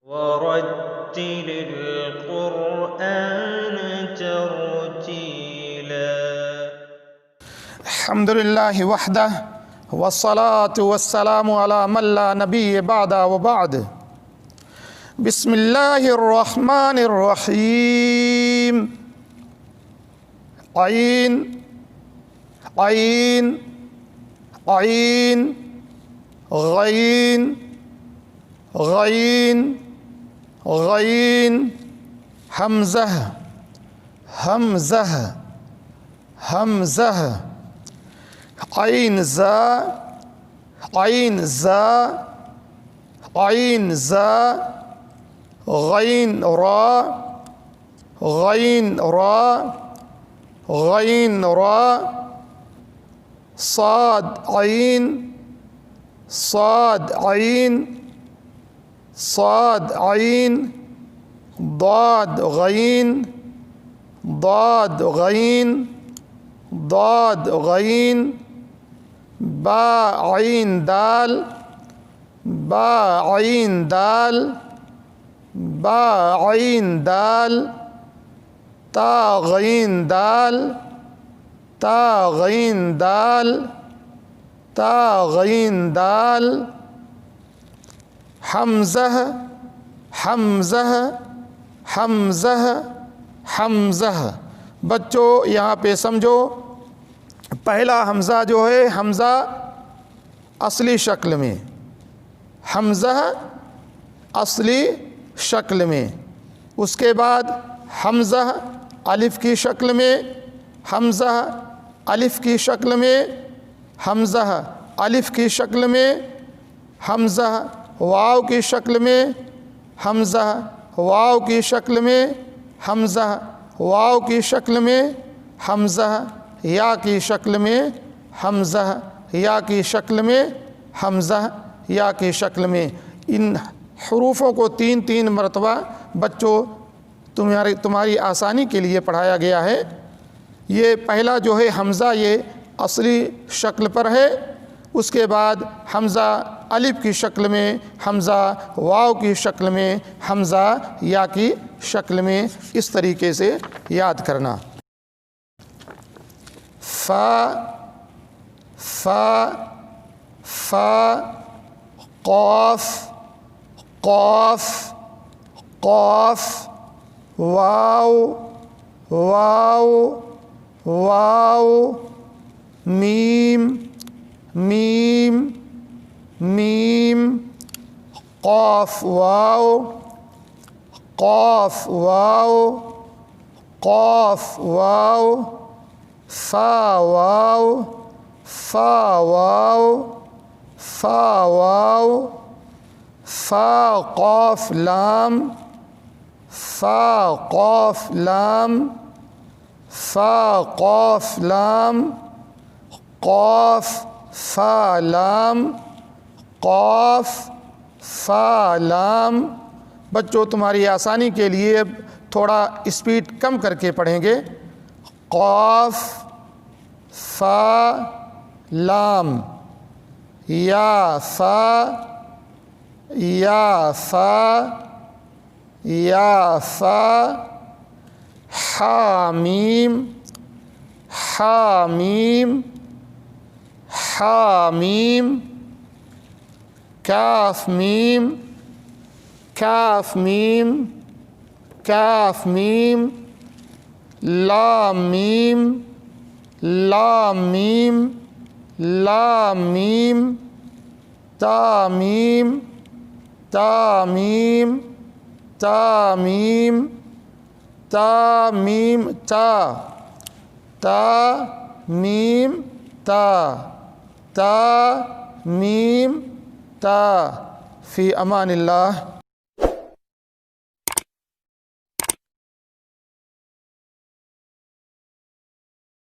ورتل القرآن ترتيلا الحمد لله وحده والصلاة والسلام على من لا نبي بعد وبعد بسم الله الرحمن الرحيم عين عين عين غين غين غين همزة همزة همزة عين زا عين زا عين زا غين را غين را غين را صاد عين صاد عين صاد عين ضاد غين ضاد غين ضاد غين با عين دال با عين دال با عين دال تا غين دال تا غين دال تا غين دال حمزة حمزة حمزة حمزة बच्चों यहाँ पे समझो, पहला हमज़ा जो है हमज़ा असली शक्ल में, हमज़ा असली शक्ल में, उसके बाद हमज़ा अलिफ़ की शक्ल में, हमज़ा अलिफ़ की शक्ल में, हमज़ा अलिफ़ की शक्ल में, हमज़ा वाव की शक्ल में, हमज़ा वाव की शक्ल में, हमज़ा वाव की शक्ल में, हमज़ा या की शक्ल में, हमज़ा या की शक्ल में, हमज़ा या की शक्ल में। इन हरूफों को तीन तीन मरतबा बच्चों तुम्हारी आसानी के लिए पढ़ाया गया है। ये पहला जो है हमज़ा ये असली शक्ल पर है, उसके बाद हमज़ा अलिफ़ की शक्ल में, हमज़ा वाव की शक्ल में, हमज़ा या की शक्ल में, इस तरीके से याद करना। फ़ा फ़ा फ़ा क़ाफ़ क़ाफ़ क़ाफ़ वाव वाव वाव मीम मीम मीम क़ाफ़ वाव क़ाफ़ वाव क़ाफ़ वाव फ़ा वाव फ़ा वाव फ़ा वाव फ़ा क़ाफ़ लाम फ़ा क़ाफ़ लाम फ़ा क़ाफ़ लाम क़ाफ़ फ़ा लाम क़ाफ़ फ़ा लाम। बच्चों तुम्हारी आसानी के लिए थोड़ा स्पीड कम करके पढ़ेंगे। क़ाफ़ फ़ा लाम या फ़ा या फ़ा या फ़ा हामीम हामीम हामीम काफ मीम काफ मीम काफ मीम लाम मीम लाम मीम लाम मीम तामीम तामीम तामीम तामीम ता तामीम ता तामीम ता। फ़ी अमानिल्लाह।